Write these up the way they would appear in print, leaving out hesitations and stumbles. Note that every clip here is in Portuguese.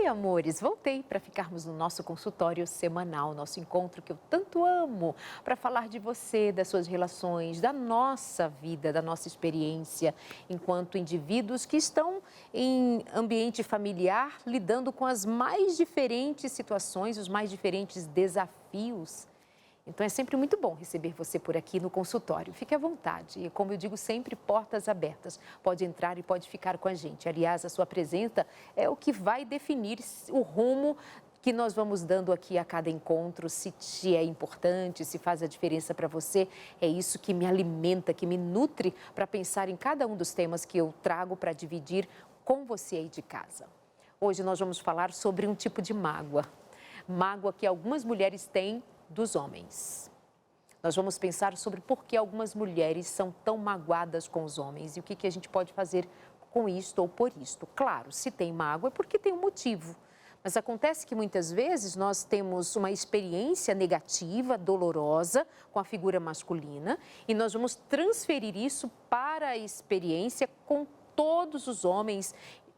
Oi, amores! Voltei para ficarmos no nosso consultório semanal, nosso encontro que eu tanto amo, para falar de você, das suas relações, da nossa vida, da nossa experiência enquanto indivíduos que estão em ambiente familiar, lidando com as mais diferentes situações, os mais diferentes desafios. Então é sempre muito bom receber você por aqui no consultório. Fique à vontade e, como eu digo sempre, portas abertas. Pode entrar e pode ficar com a gente. Aliás, a sua presença é o que vai definir o rumo que nós vamos dando aqui a cada encontro, se te é importante, se faz a diferença para você. É isso que me alimenta, que me nutre para pensar em cada um dos temas que eu trago para dividir com você aí de casa. Hoje nós vamos falar sobre um tipo de mágoa. Mágoa que algumas mulheres têm dos homens. Nós vamos pensar sobre por que algumas mulheres são tão magoadas com os homens e o que a gente pode fazer com isto ou por isto. Claro, se tem mágoa é porque tem um motivo. Mas acontece que muitas vezes nós temos uma experiência negativa, dolorosa com a figura masculina e nós vamos transferir isso para a experiência com todos os homens,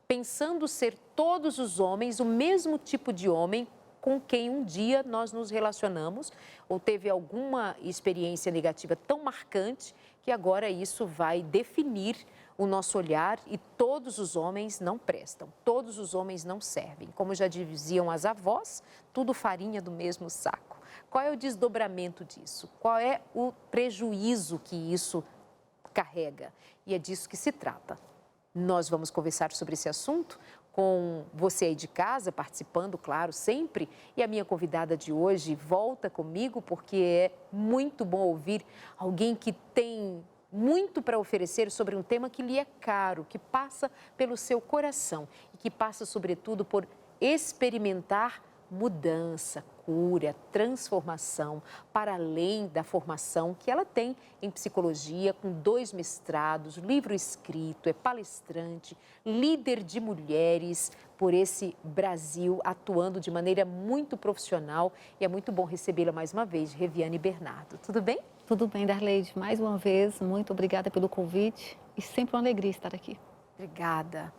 pensando ser todos os homens o mesmo tipo de homem com quem um dia nós nos relacionamos ou teve alguma experiência negativa tão marcante que agora isso vai definir o nosso olhar e todos os homens não prestam, todos os homens não servem. Como já diziam as avós, tudo farinha do mesmo saco. Qual é o desdobramento disso? Qual é o prejuízo que isso carrega? E é disso que se trata. Nós vamos conversar sobre esse assunto com você aí de casa, participando, claro, sempre. E a minha convidada de hoje volta comigo porque é muito bom ouvir alguém que tem muito para oferecer sobre um tema que lhe é caro, que passa pelo seu coração e que passa, sobretudo, por experimentar mudança, cura, transformação, para além da formação que ela tem em psicologia, com 2 mestrados, livro escrito, é palestrante, líder de mulheres por esse Brasil, atuando de maneira muito profissional. E é muito bom recebê-la mais uma vez, Reviane Bernardo. Tudo bem? Tudo bem, Darleide. Mais uma vez, muito obrigada pelo convite e sempre uma alegria estar aqui. Obrigada.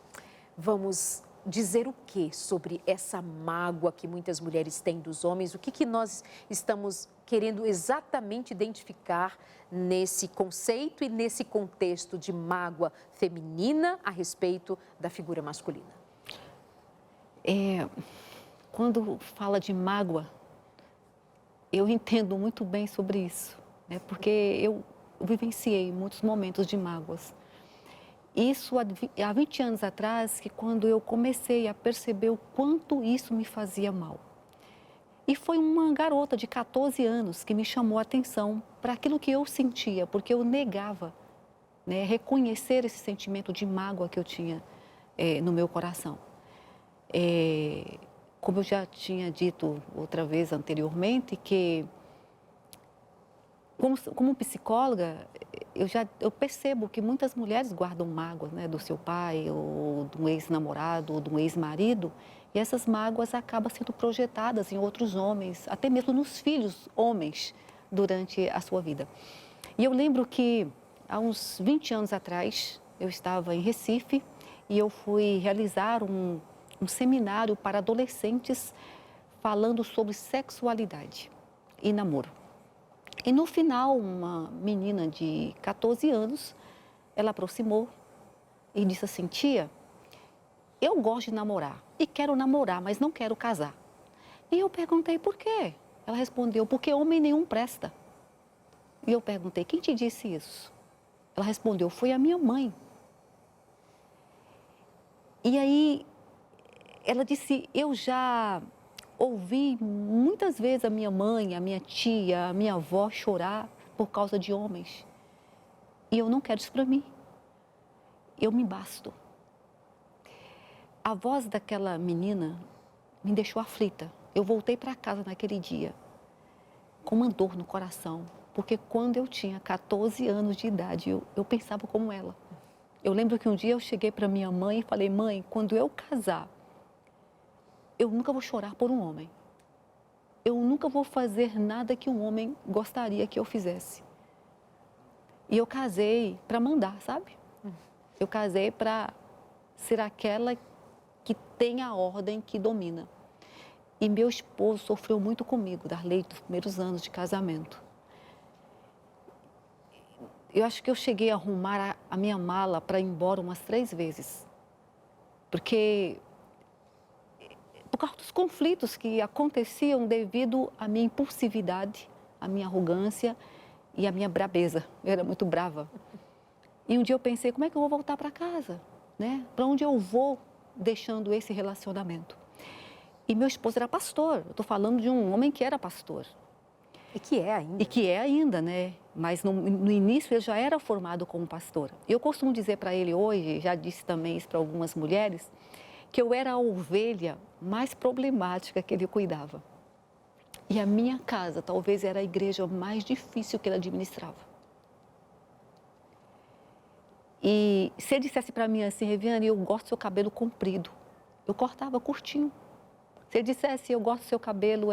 Vamos dizer o que sobre essa mágoa que muitas mulheres têm dos homens? O que nós estamos querendo exatamente identificar nesse conceito e nesse contexto de mágoa feminina a respeito da figura masculina? Quando fala de mágoa, eu entendo muito bem sobre isso, né? Porque eu vivenciei muitos momentos de mágoas. Isso há 20 anos atrás, que quando eu comecei a perceber o quanto isso me fazia mal. E foi uma garota de 14 anos que me chamou a atenção para aquilo que eu sentia, porque eu negava, né, reconhecer esse sentimento de mágoa que eu tinha no meu coração. Como eu já tinha dito outra vez anteriormente, que como psicóloga, eu percebo que muitas mulheres guardam mágoas, né, do seu pai, ou de um ex-namorado, ou de um ex-marido, e essas mágoas acabam sendo projetadas em outros homens, até mesmo nos filhos homens, durante a sua vida. E eu lembro que, há uns 20 anos atrás, eu estava em Recife e eu fui realizar um seminário para adolescentes falando sobre sexualidade e namoro. E no final, uma menina de 14 anos, ela aproximou e disse assim: tia, eu gosto de namorar e quero namorar, mas não quero casar. E eu perguntei por quê? Ela respondeu: porque homem nenhum presta. E eu perguntei: quem te disse isso? Ela respondeu: foi a minha mãe. E aí ela disse: eu já ouvi muitas vezes a minha mãe, a minha tia, a minha avó chorar por causa de homens. E eu não quero isso para mim. Eu me basto. A voz daquela menina me deixou aflita. Eu voltei para casa naquele dia com uma dor no coração, porque quando eu tinha 14 anos de idade, eu pensava como ela. Eu lembro que um dia eu cheguei para minha mãe e falei: mãe, quando eu casar, eu nunca vou chorar por um homem. Eu nunca vou fazer nada que um homem gostaria que eu fizesse. E eu casei para mandar, sabe? Eu casei para ser aquela que tem a ordem que domina. E meu esposo sofreu muito comigo, Darley, dos primeiros anos de casamento. Eu acho que eu cheguei a arrumar a minha mala para ir embora umas 3 vezes. Porque, por causa dos conflitos que aconteciam devido à minha impulsividade, à minha arrogância e à minha brabeza. Eu era muito brava. E um dia eu pensei, como é que eu vou voltar para casa? Né? Para onde eu vou deixando esse relacionamento? E meu esposo era pastor. Eu estou falando de um homem que era pastor. E que é ainda. E que é ainda, né? Mas no início ele já era formado como pastor. Eu costumo dizer para ele hoje, já disse também isso para algumas mulheres, que eu era a ovelha mais problemática que ele cuidava. E a minha casa talvez era a igreja mais difícil que ele administrava. E se ele dissesse para mim assim, Reviane, eu gosto do seu cabelo comprido, eu cortava curtinho. Se ele dissesse, eu gosto do seu cabelo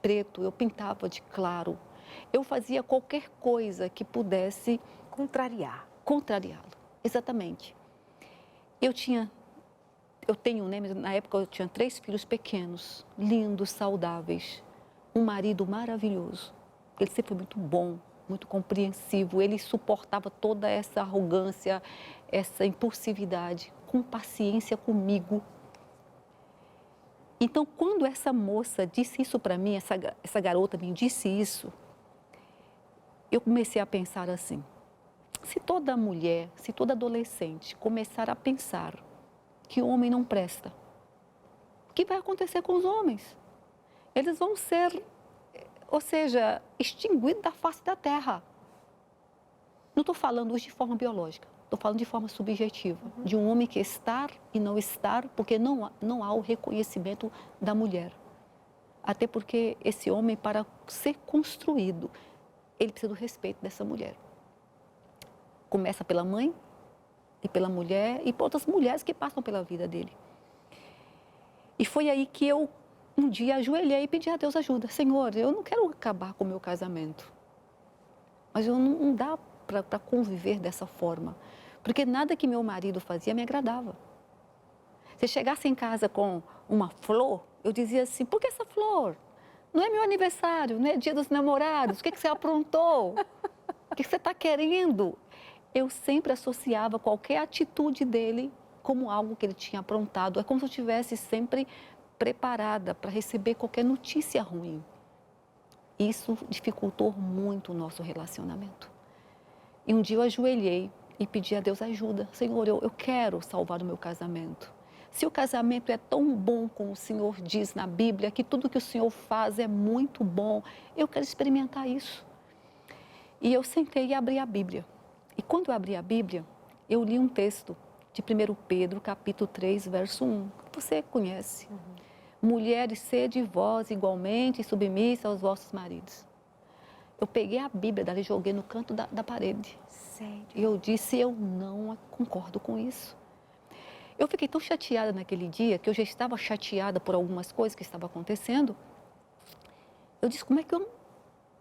preto, eu pintava de claro. Eu fazia qualquer coisa que pudesse contrariá-lo. Exatamente. Eu tenho, né, na época eu tinha 3 filhos pequenos, lindos, saudáveis, um marido maravilhoso. Ele sempre foi muito bom, muito compreensivo, ele suportava toda essa arrogância, essa impulsividade, com paciência comigo. Então, quando essa moça disse isso para mim, essa garota me disse isso, eu comecei a pensar assim, se toda mulher, se toda adolescente começar a pensar que o homem não presta, o que vai acontecer com os homens? Eles vão ser, ou seja, extinguidos da face da terra. Não estou falando hoje de forma biológica, estou falando de forma subjetiva, de um homem que estar e não estar, porque não há o reconhecimento da mulher. Até porque esse homem, para ser construído, ele precisa do respeito dessa mulher. Começa pela mãe, e pela mulher, e por outras mulheres que passam pela vida dele. E foi aí que eu, um dia, ajoelhei e pedi a Deus ajuda. Senhor, eu não quero acabar com o meu casamento, mas não dá para conviver dessa forma, porque nada que meu marido fazia me agradava. Se chegasse em casa com uma flor, eu dizia assim, por que essa flor? Não é meu aniversário, não é dia dos namorados, o que você aprontou? O que você está querendo? Eu sempre associava qualquer atitude dele como algo que ele tinha aprontado. É como se eu estivesse sempre preparada para receber qualquer notícia ruim. Isso dificultou muito o nosso relacionamento. E um dia eu ajoelhei e pedi a Deus ajuda. Senhor, eu quero salvar o meu casamento. Se o casamento é tão bom como o Senhor diz na Bíblia, que tudo que o Senhor faz é muito bom, eu quero experimentar isso. E eu sentei e abri a Bíblia. E quando eu abri a Bíblia, eu li um texto de 1 Pedro, capítulo 3, verso 1, que você conhece. Mulheres, sede vós igualmente submissas aos vossos maridos. Eu peguei a Bíblia dali e joguei no canto da parede. Sério? E eu disse, eu não concordo com isso. Eu fiquei tão chateada naquele dia, que eu já estava chateada por algumas coisas que estavam acontecendo. Eu disse, como é que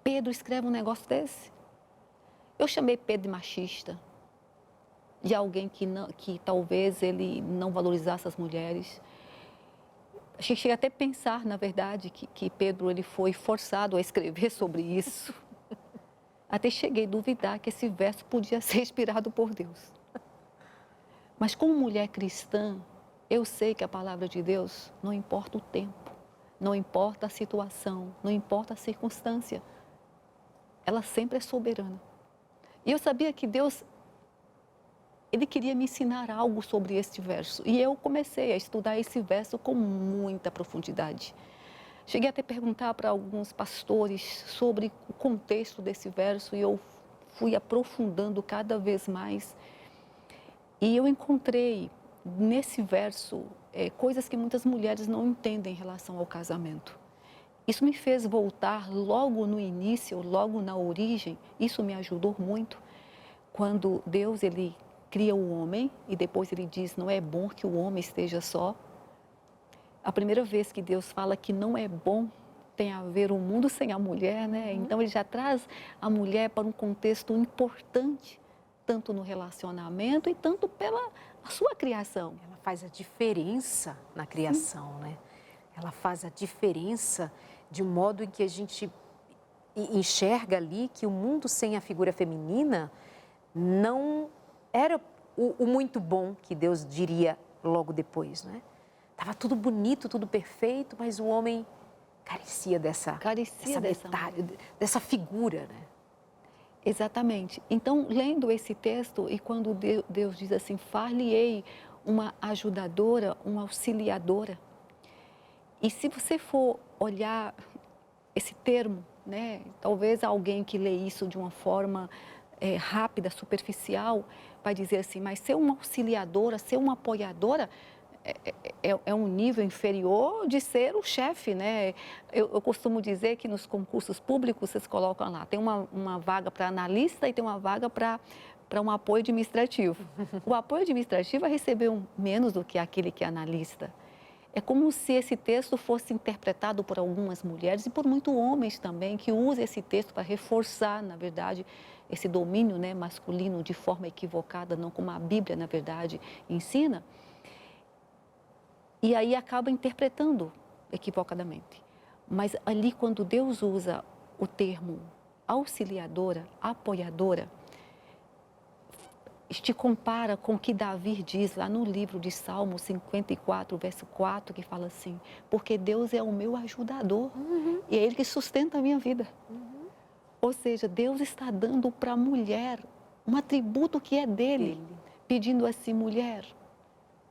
Pedro escreve um negócio desse? Eu chamei Pedro de machista, de alguém que talvez ele não valorizasse as mulheres. Cheguei até a pensar, na verdade, que Pedro ele foi forçado a escrever sobre isso. Até cheguei a duvidar que esse verso podia ser inspirado por Deus. Mas como mulher cristã, eu sei que a palavra de Deus não importa o tempo, não importa a situação, não importa a circunstância. Ela sempre é soberana. E eu sabia que Deus, Ele queria me ensinar algo sobre este verso. E eu comecei a estudar esse verso com muita profundidade. Cheguei até a perguntar para alguns pastores sobre o contexto desse verso e eu fui aprofundando cada vez mais. E eu encontrei nesse verso coisas que muitas mulheres não entendem em relação ao casamento. Isso me fez voltar logo no início, logo na origem, isso me ajudou muito. Quando Deus ele cria o homem e depois ele diz, não é bom que o homem esteja só. A primeira vez que Deus fala que não é bom, tem a ver o mundo sem a mulher, né? Então ele já traz a mulher para um contexto importante, tanto no relacionamento e tanto pela a sua criação. Ela faz a diferença na criação, né? Ela faz a diferença de um modo em que a gente enxerga ali que o mundo sem a figura feminina não era o muito bom que Deus diria logo depois, né? Tava tudo bonito, tudo perfeito, mas o homem carecia dessa metade, dessa figura, né? Exatamente. Então, lendo esse texto, e quando Deus diz assim, far-lhe-ei uma ajudadora, uma auxiliadora. E se você for olhar esse termo, né, talvez alguém que lê isso de uma forma rápida, superficial, vai dizer assim, mas ser uma auxiliadora, ser uma apoiadora, é um nível inferior de ser o chefe, né? Eu costumo dizer que nos concursos públicos vocês colocam lá, tem uma vaga para analista e tem uma vaga para um apoio administrativo. O apoio administrativo vai receber menos do que aquele que é analista. É como se esse texto fosse interpretado por algumas mulheres e por muitos homens também, que usam esse texto para reforçar, na verdade, esse domínio, né, masculino de forma equivocada, não como a Bíblia, na verdade, ensina. E aí acaba interpretando equivocadamente. Mas ali, quando Deus usa o termo auxiliadora, apoiadora, te compara com o que Davi diz lá no livro de Salmo 54, verso 4, que fala assim, porque Deus é o meu ajudador e é Ele que sustenta a minha vida. Ou seja, Deus está dando para a mulher um atributo que é dele, pedindo assim, mulher,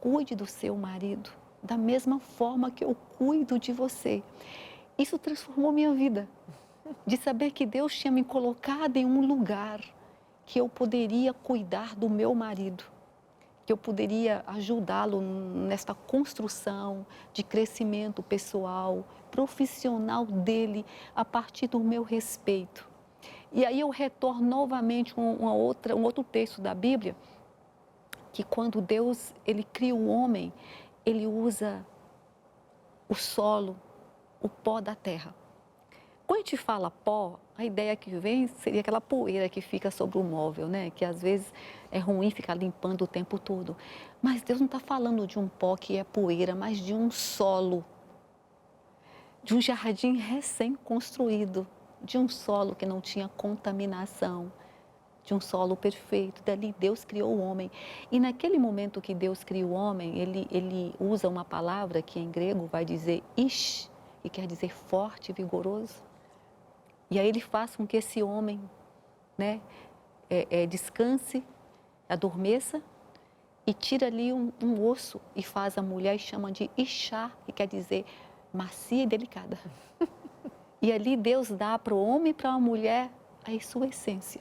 cuide do seu marido da mesma forma que eu cuido de você. Isso transformou minha vida, de saber que Deus tinha me colocado em um lugar que eu poderia cuidar do meu marido, que eu poderia ajudá-lo nesta construção de crescimento pessoal, profissional dele, a partir do meu respeito. E aí eu retorno novamente um outro texto da Bíblia, que quando Deus ele cria o homem, ele usa o solo, o pó da terra. Quando a gente fala pó, a ideia que vem seria aquela poeira que fica sobre o móvel, né? Que às vezes é ruim ficar limpando o tempo todo. Mas Deus não está falando de um pó que é poeira, mas de um solo, de um jardim recém-construído, de um solo que não tinha contaminação, de um solo perfeito. Dali Deus criou o homem. E naquele momento que Deus cria o homem, ele usa uma palavra que em grego vai dizer ish, que quer dizer forte, vigoroso. E aí ele faz com que esse homem, né, descanse, adormeça e tira ali um osso e faz a mulher e chama de Ishá, que quer dizer macia e delicada. E ali Deus dá para o homem e para a mulher a sua essência.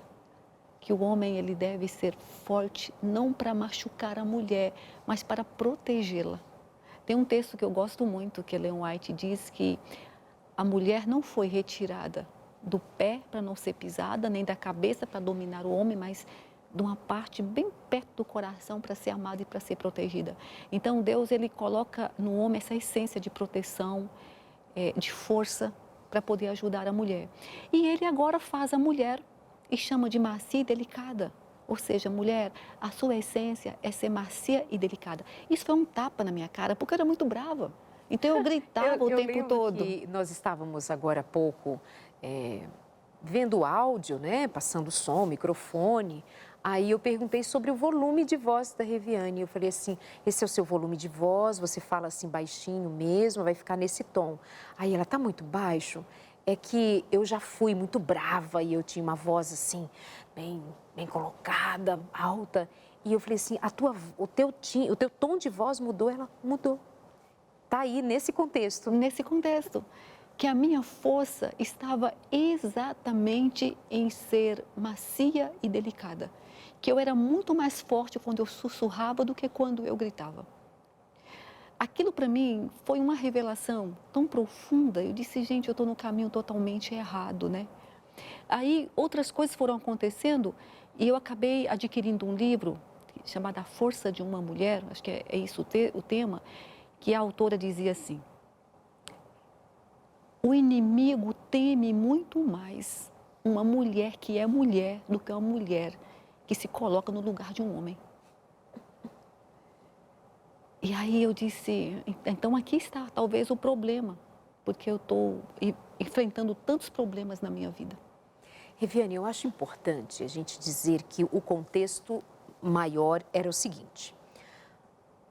Que o homem ele deve ser forte não para machucar a mulher, mas para protegê-la. Tem um texto que eu gosto muito, que Ellen White diz que a mulher não foi retirada do pé para não ser pisada, nem da cabeça para dominar o homem, mas de uma parte bem perto do coração para ser amada e para ser protegida. Então Deus ele coloca no homem essa essência de proteção, de força para poder ajudar a mulher. E ele agora faz a mulher e chama de macia e delicada. Ou seja, mulher, a sua essência é ser macia e delicada. Isso foi um tapa na minha cara, porque eu era muito brava. Então eu gritava o tempo todo. Que nós estávamos agora há pouco vendo áudio, né? Passando som, microfone. Aí eu perguntei sobre o volume de voz da Reviane. Eu falei assim, esse é o seu volume de voz, você fala assim baixinho mesmo, vai ficar nesse tom. Aí ela, tá muito baixo? É que eu já fui muito brava e eu tinha uma voz assim, bem colocada, alta. E eu falei assim, o teu tom de voz mudou? Ela mudou. Está aí nesse contexto. Nesse contexto, que a minha força estava exatamente em ser macia e delicada. Que eu era muito mais forte quando eu sussurrava do que quando eu gritava. Aquilo para mim foi uma revelação tão profunda. Eu disse, gente, eu estou no caminho totalmente errado, né? Aí outras coisas foram acontecendo e eu acabei adquirindo um livro chamado A Força de uma Mulher, acho que é isso o tema, que a autora dizia assim, o inimigo teme muito mais uma mulher que é mulher do que uma mulher que se coloca no lugar de um homem. E aí eu disse, então aqui está talvez o problema, porque eu estou enfrentando tantos problemas na minha vida. Reviane, eu acho importante a gente dizer que o contexto maior era o seguinte.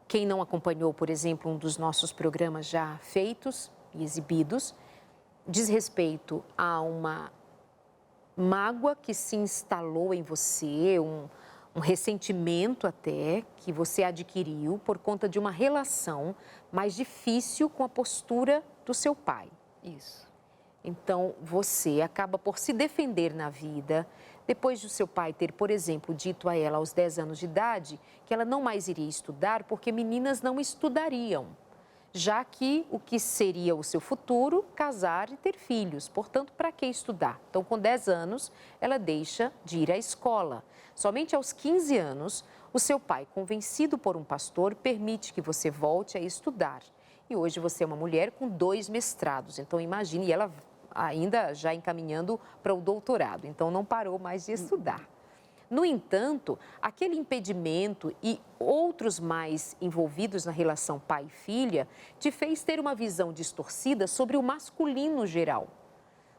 Quem não acompanhou, por exemplo, um dos nossos programas já feitos e exibidos, diz respeito a uma mágoa que se instalou em você, um ressentimento até que você adquiriu por conta de uma relação mais difícil com a postura do seu pai. Isso. Então, você acaba por se defender na vida, depois do seu pai ter, por exemplo, dito a ela aos 10 anos de idade que ela não mais iria estudar porque meninas não estudariam, já que o que seria o seu futuro, casar e ter filhos. Portanto, para que estudar? Então, com 10 anos, ela deixa de ir à escola. Somente aos 15 anos, o seu pai, convencido por um pastor, permite que você volte a estudar. E hoje você é uma mulher com 2 mestrados. Então, imagine, e ela ainda já encaminhando para o doutorado. Então, não parou mais de estudar. No entanto, aquele impedimento e outros mais envolvidos na relação pai e filha te fez ter uma visão distorcida sobre o masculino geral.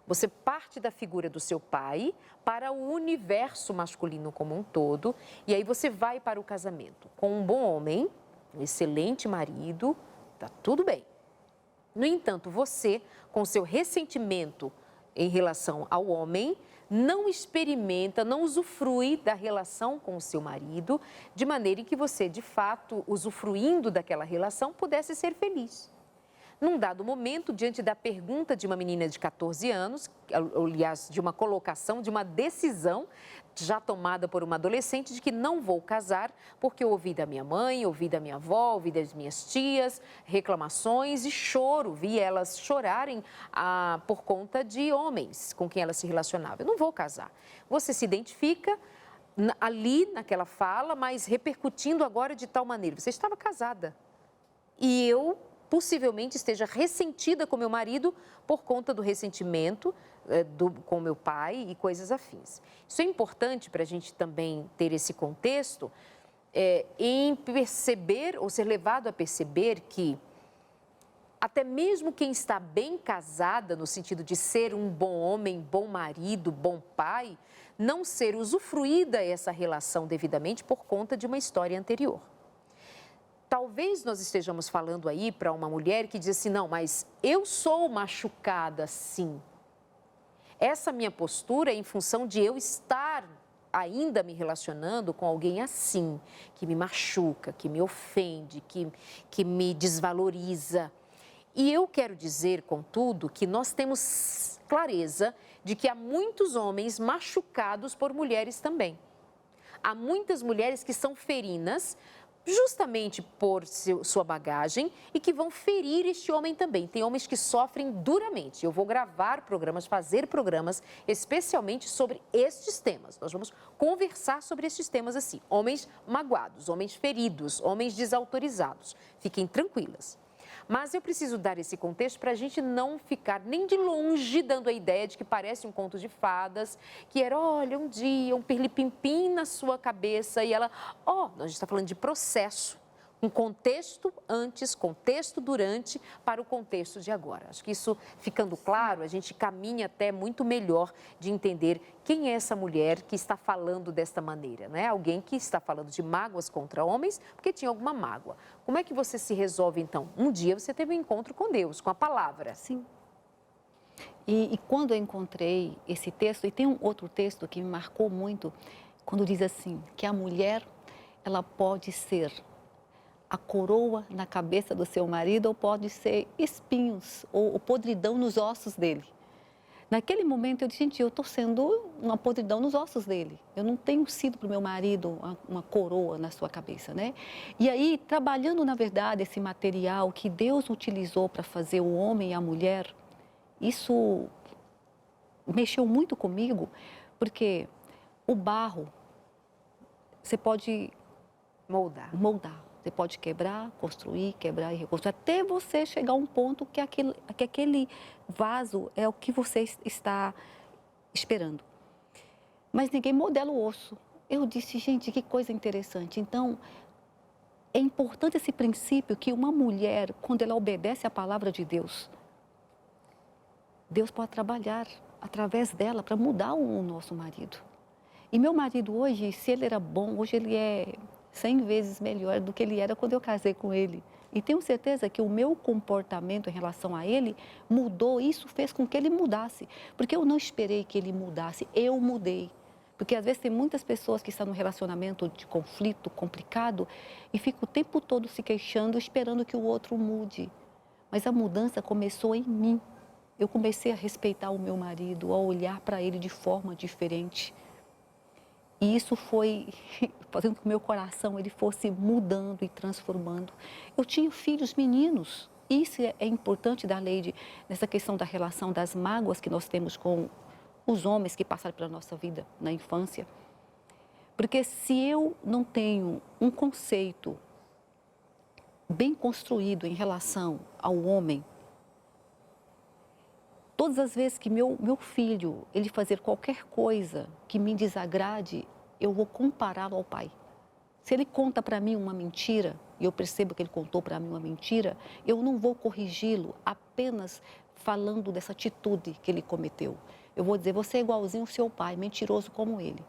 Você parte da figura do seu pai para o universo masculino como um todo, e aí você vai para o casamento com um bom homem, um excelente marido, tá tudo bem. No entanto, você, com seu ressentimento em relação ao homem, não experimenta, não usufrui da relação com o seu marido, de maneira em que você, de fato, usufruindo daquela relação, pudesse ser feliz. Num dado momento, diante da pergunta de uma menina de 14 anos, aliás, de uma colocação, de uma decisão já tomada por uma adolescente de que não vou casar porque eu ouvi da minha mãe, ouvi da minha avó, ouvi das minhas tias, reclamações e choro, vi elas chorarem por conta de homens com quem ela se relacionava. Eu não vou casar. Você se identifica ali naquela fala, mas repercutindo agora de tal maneira. Você estava casada e eu possivelmente esteja ressentida com meu marido por conta do ressentimento com meu pai e coisas afins. Isso é importante para a gente também ter esse contexto em perceber ou ser levado a perceber que até mesmo quem está bem casada, no sentido de ser um bom homem, bom marido, bom pai, não ser usufruída essa relação devidamente por conta de uma história anterior. Talvez nós estejamos falando aí para uma mulher que diz assim, não, mas eu sou machucada sim. Essa minha postura é em função de eu estar ainda me relacionando com alguém assim, que me machuca, que me ofende, que me desvaloriza. E eu quero dizer, contudo, que nós temos clareza de que há muitos homens machucados por mulheres também. Há muitas mulheres que são ferinas justamente por sua bagagem e que vão ferir este homem também. Tem homens que sofrem duramente. Eu vou gravar programas, fazer programas especialmente sobre estes temas. Nós vamos conversar sobre estes temas assim. Homens magoados, homens feridos, homens desautorizados. Fiquem tranquilas. Mas eu preciso dar esse contexto para a gente não ficar nem de longe dando a ideia de que parece um conto de fadas, que era, olha, um dia, um pirlipimpim na sua cabeça e ela, a gente está falando de processo, um contexto antes, contexto durante, para o contexto de agora. Acho que isso ficando claro, a gente caminha até muito melhor de entender quem é essa mulher que está falando desta maneira, né? Alguém que está falando de mágoas contra homens porque tinha alguma mágoa. Como é que você se resolve, então? Um dia você teve um encontro com Deus, com a palavra. Sim. E quando eu encontrei esse texto, e tem um outro texto que me marcou muito, quando diz assim, que a mulher, ela pode ser a coroa na cabeça do seu marido ou pode ser espinhos ou podridão nos ossos dele. Naquele momento eu disse, gente, eu estou sendo uma podridão nos ossos dele. Eu não tenho sido para o meu marido uma coroa na sua cabeça, né? E aí, trabalhando, na verdade, esse material que Deus utilizou para fazer o homem e a mulher, isso mexeu muito comigo, porque o barro, você pode moldar. Você pode quebrar, construir, quebrar e reconstruir, até você chegar a um ponto que aquele vaso é o que você está esperando. Mas ninguém modela o osso. Eu disse, gente, que coisa interessante. Então, é importante esse princípio que uma mulher, quando ela obedece à palavra de Deus, Deus pode trabalhar através dela para mudar o nosso marido. E meu marido hoje, se ele era bom, hoje ele é 100 vezes melhor do que ele era quando eu casei com ele. E tenho certeza que o meu comportamento em relação a ele mudou, isso fez com que ele mudasse. Porque eu não esperei que ele mudasse, eu mudei. Porque às vezes tem muitas pessoas que estão num relacionamento de conflito complicado e ficam o tempo todo se queixando, esperando que o outro mude. Mas a mudança começou em mim. Eu comecei a respeitar o meu marido, a olhar para ele de forma diferente. E isso foi fazendo com que o meu coração ele fosse mudando e transformando. Eu tinha filhos meninos. Isso é importante da lei, nessa questão da relação das mágoas que nós temos com os homens que passaram pela nossa vida na infância. Porque se eu não tenho um conceito bem construído em relação ao homem, todas as vezes que meu filho ele fazer qualquer coisa que me desagrade, eu vou compará-lo ao pai. Se ele conta para mim uma mentira, e eu percebo que ele contou para mim uma mentira, eu não vou corrigi-lo apenas falando dessa atitude que ele cometeu. Eu vou dizer, você é igualzinho ao seu pai, mentiroso como ele.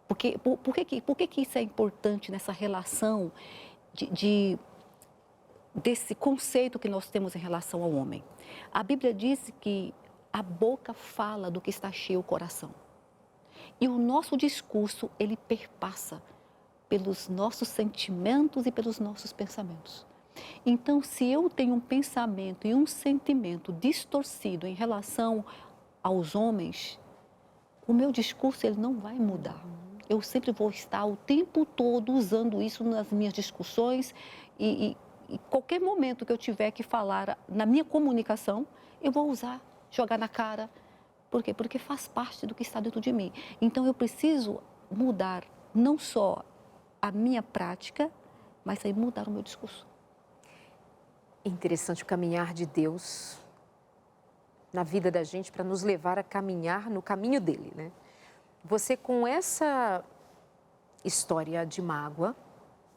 Por que isso é importante nessa relação desse conceito que nós temos em relação ao homem? A Bíblia diz que a boca fala do que está cheio o coração. E o nosso discurso, ele perpassa pelos nossos sentimentos e pelos nossos pensamentos. Então, se eu tenho um pensamento e um sentimento distorcido em relação aos homens, o meu discurso ele não vai mudar. Eu sempre vou estar o tempo todo usando isso nas minhas discussões e qualquer momento que eu tiver que falar na minha comunicação, eu vou usar, jogar na cara. Por quê? Porque faz parte do que está dentro de mim. Então, eu preciso mudar não só a minha prática, mas aí mudar o meu discurso. Interessante o caminhar de Deus na vida da gente para nos levar a caminhar no caminho dele, né? Você com essa história de mágoa,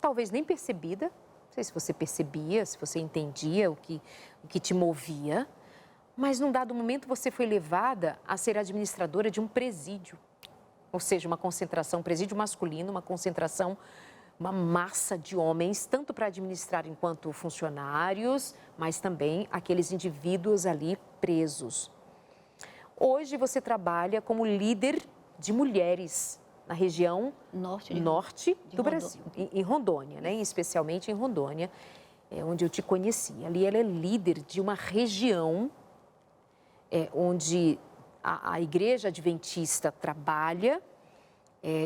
talvez nem percebida, não sei se você percebia, se você entendia o que te movia, mas num dado momento você foi levada a ser administradora de um presídio, ou seja, uma concentração, um presídio masculino, uma concentração, uma massa de homens, tanto para administrar enquanto funcionários, mas também aqueles indivíduos ali presos. Hoje você trabalha como líder de mulheres na região norte do Brasil, em Rondônia, né? Especialmente em Rondônia, onde eu te conheci. Ali ela é líder de uma região onde a Igreja Adventista trabalha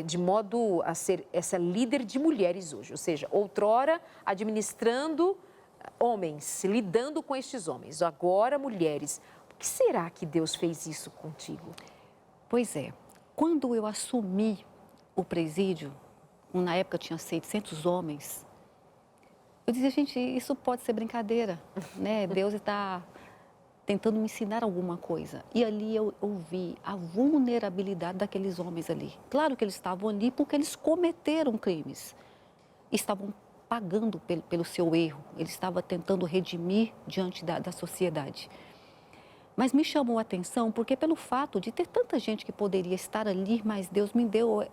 de modo a ser essa líder de mulheres hoje, ou seja, outrora administrando homens, lidando com estes homens, agora mulheres. Por que será que Deus fez isso contigo? Pois é, quando eu assumi o presídio, na época tinha 600 homens, eu dizia, gente, isso pode ser brincadeira, né? Deus está tentando me ensinar alguma coisa. E ali eu vi a vulnerabilidade daqueles homens ali. Claro que eles estavam ali porque eles cometeram crimes. Estavam pagando pelo seu erro. Eles estavam tentando redimir diante da sociedade. Mas me chamou a atenção porque pelo fato de ter tanta gente que poderia estar ali, mas Deus me deu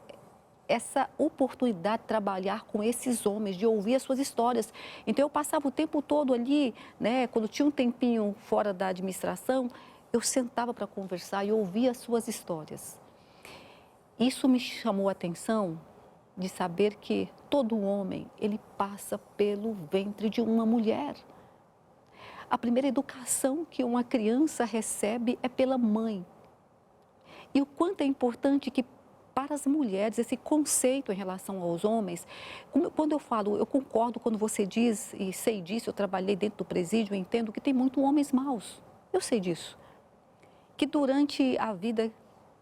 essa oportunidade de trabalhar com esses homens, de ouvir as suas histórias. Então, eu passava o tempo todo ali, né? Quando tinha um tempinho fora da administração, eu sentava para conversar e ouvia as suas histórias. Isso me chamou a atenção de saber que todo homem, ele passa pelo ventre de uma mulher. A primeira educação que uma criança recebe é pela mãe. E o quanto é importante que para as mulheres, esse conceito em relação aos homens, quando eu falo, eu concordo quando você diz, e sei disso, eu trabalhei dentro do presídio, eu entendo que tem muitos homens maus, eu sei disso. Que durante a vida,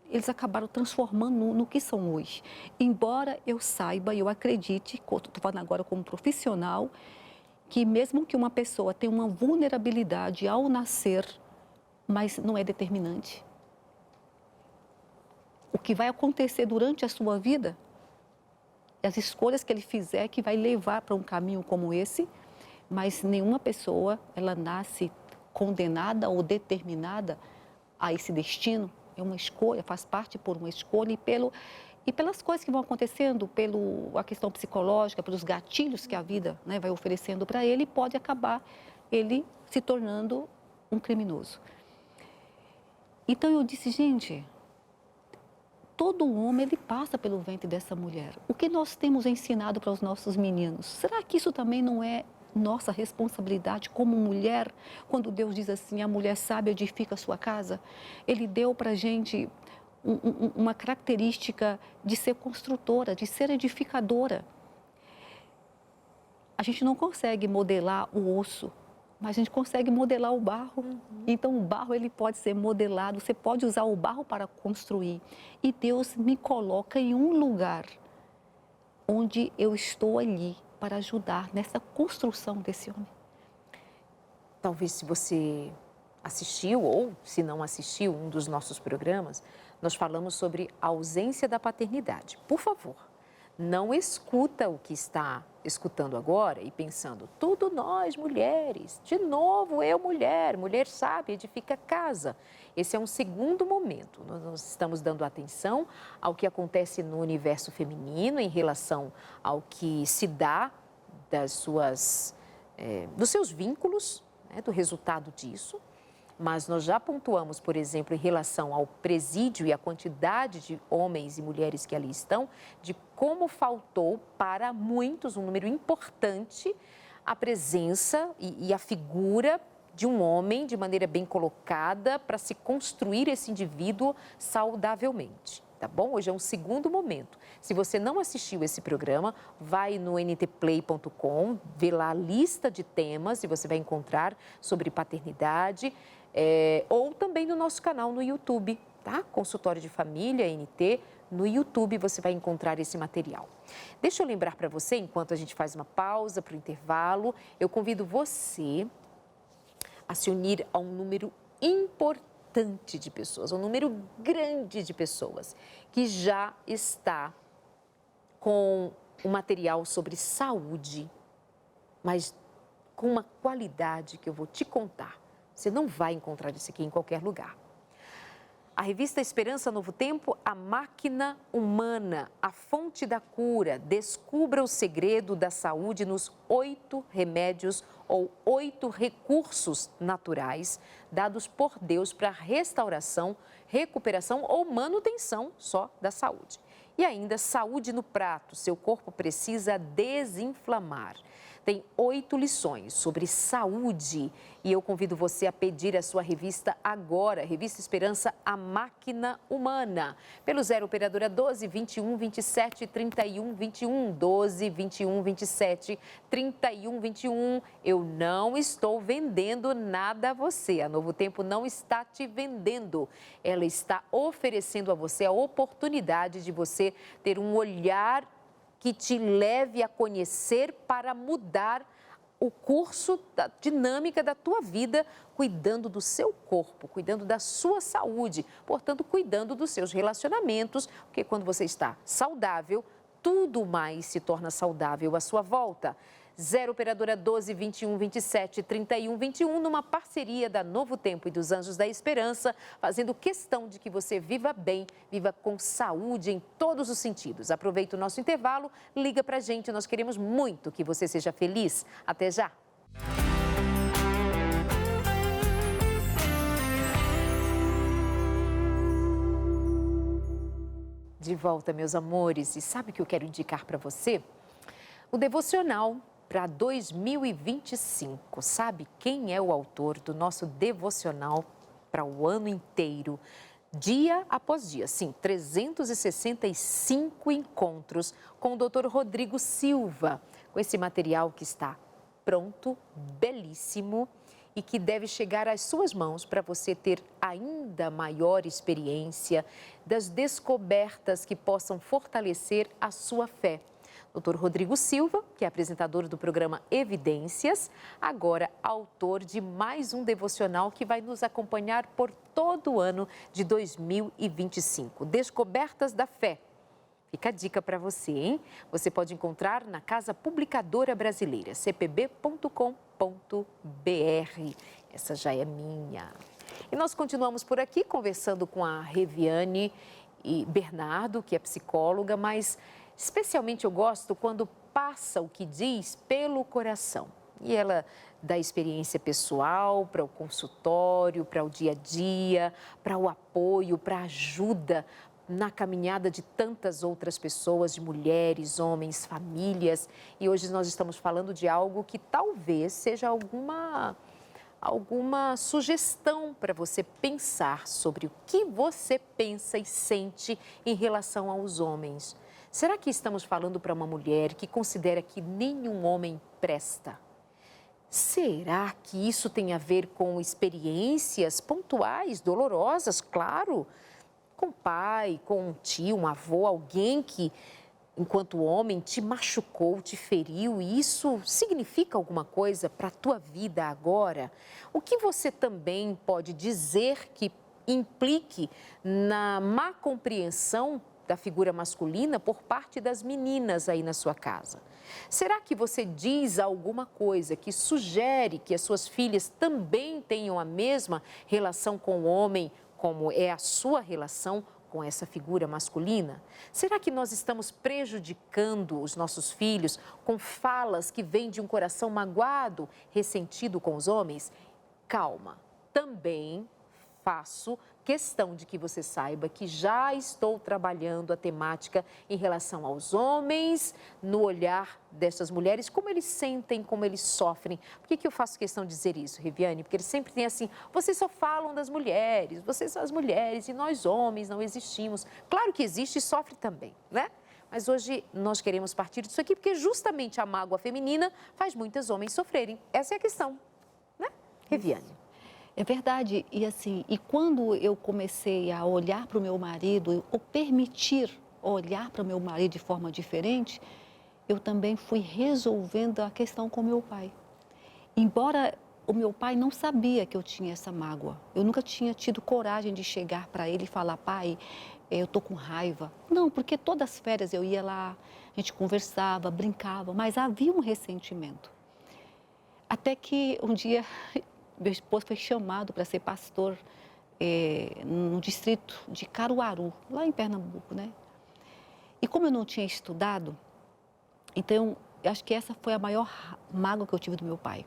eles acabaram transformando no que são hoje. Embora eu saiba e eu acredite, estou falando agora como profissional, que mesmo que uma pessoa tenha uma vulnerabilidade ao nascer, mas não é determinante. O que vai acontecer durante a sua vida as escolhas que ele fizer que vai levar para um caminho como esse, mas nenhuma pessoa, ela nasce condenada ou determinada a esse destino. É uma escolha, faz parte por uma escolha e pelas coisas que vão acontecendo, a questão psicológica, pelos gatilhos que a vida, né, vai oferecendo para ele, pode acabar ele se tornando um criminoso. Então eu disse, gente, todo homem ele passa pelo ventre dessa mulher. O que nós temos ensinado para os nossos meninos? Será que isso também não é nossa responsabilidade como mulher? Quando Deus diz assim, a mulher sábia edifica a sua casa, Ele deu para a gente uma característica de ser construtora, de ser edificadora. A gente não consegue modelar o osso, mas a gente consegue modelar o barro. Então, o barro ele pode ser modelado, você pode usar o barro para construir. E Deus me coloca em um lugar onde eu estou ali para ajudar nessa construção desse homem. Talvez se você assistiu ou se não assistiu um dos nossos programas, nós falamos sobre a ausência da paternidade. Por favor, não escuta o que está escutando agora e pensando, tudo nós mulheres, de novo eu mulher sábia edifica casa. Esse é um segundo momento, nós estamos dando atenção ao que acontece no universo feminino em relação ao que se dá dos seus vínculos, né, do resultado disso. Mas nós já pontuamos, por exemplo, em relação ao presídio e a quantidade de homens e mulheres que ali estão, de como faltou para muitos, um número importante, a presença e a figura de um homem de maneira bem colocada para se construir esse indivíduo saudavelmente. Tá bom? Hoje é um segundo momento. Se você não assistiu esse programa, vai no ntplay.com, vê lá a lista de temas e você vai encontrar sobre paternidade, ou também no nosso canal no YouTube, tá? Consultório de Família, NT, no YouTube você vai encontrar esse material. Deixa eu lembrar para você, enquanto a gente faz uma pausa para o intervalo, eu convido você a se unir a um número importante de pessoas, um número grande de pessoas que já está com um material sobre saúde, mas com uma qualidade que eu vou te contar. Você não vai encontrar isso aqui em qualquer lugar. A revista Esperança Novo Tempo, A Máquina Humana, a fonte da cura. Descubra o segredo da saúde nos 8 remédios ou 8 recursos naturais dados por Deus para restauração, recuperação ou manutenção só da saúde. E ainda, saúde no prato, seu corpo precisa desinflamar. Tem 8 lições sobre saúde e eu convido você a pedir a sua revista agora, Revista Esperança, A Máquina Humana, pelo 0 Operadora 12 21 27 31 21, 12 21 27 31 21. Eu não estou vendendo nada a você, a Novo Tempo não está te vendendo, ela está oferecendo a você a oportunidade de você ter um olhar que te leve a conhecer para mudar o curso da dinâmica da tua vida, cuidando do seu corpo, cuidando da sua saúde, portanto, cuidando dos seus relacionamentos, porque quando você está saudável, tudo mais se torna saudável à sua volta. 0 Operadora 12 21 27 31 21, numa parceria da Novo Tempo e dos Anjos da Esperança, fazendo questão de que você viva bem, viva com saúde em todos os sentidos. Aproveita o nosso intervalo, liga pra gente, nós queremos muito que você seja feliz. Até já! De volta, meus amores, e sabe o que eu quero indicar para você? O devocional para 2025. Sabe quem é o autor do nosso devocional para o ano inteiro? Dia após dia, sim, 365 encontros com o Dr. Rodrigo Silva, com esse material que está pronto, belíssimo e que deve chegar às suas mãos para você ter ainda maior experiência das descobertas que possam fortalecer a sua fé. Dr. Rodrigo Silva, que é apresentador do programa Evidências, agora autor de mais um devocional que vai nos acompanhar por todo o ano de 2025. Descobertas da fé. Fica a dica para você, hein? Você pode encontrar na Casa Publicadora Brasileira, cpb.com.br. Essa já é minha. E nós continuamos por aqui conversando com a Reviane e Bernardo, que é psicóloga, mas especialmente eu gosto quando passa o que diz pelo coração. E ela dá experiência pessoal para o consultório, para o dia a dia, para o apoio, para a ajuda na caminhada de tantas outras pessoas, de mulheres, homens, famílias. E hoje nós estamos falando de algo que talvez seja alguma sugestão para você pensar sobre o que você pensa e sente em relação aos homens. Será que estamos falando para uma mulher que considera que nenhum homem presta? Será que isso tem a ver com experiências pontuais, dolorosas, claro? Com o pai, com um tio, um avô, alguém que, enquanto homem, te machucou, te feriu, e isso significa alguma coisa para a tua vida agora? O que você também pode dizer que implique na má compreensão da figura masculina por parte das meninas aí na sua casa? Será que você diz alguma coisa que sugere que as suas filhas também tenham a mesma relação com o homem, como é a sua relação com essa figura masculina? Será que nós estamos prejudicando os nossos filhos com falas que vêm de um coração magoado, ressentido com os homens? Calma, também faço questão de que você saiba que já estou trabalhando a temática em relação aos homens, no olhar dessas mulheres, como eles sentem, como eles sofrem. Por que eu faço questão de dizer isso, Reviane? Porque eles sempre têm assim, vocês só falam das mulheres, vocês são as mulheres e nós homens não existimos. Claro que existe e sofre também, né? Mas hoje nós queremos partir disso aqui porque justamente a mágoa feminina faz muitos homens sofrerem. Essa é a questão, né, Reviane? É verdade, e assim, e quando eu comecei a olhar para o meu marido, ou permitir olhar para o meu marido de forma diferente, eu também fui resolvendo a questão com meu pai. Embora o meu pai não sabia que eu tinha essa mágoa, eu nunca tinha tido coragem de chegar para ele e falar, pai, eu tô com raiva. Não, porque todas as férias eu ia lá, a gente conversava, brincava, mas havia um ressentimento. Até que um dia meu esposo foi chamado para ser pastor no distrito de Caruaru, lá em Pernambuco, né? E como eu não tinha estudado, então eu acho que essa foi a maior mágoa que eu tive do meu pai.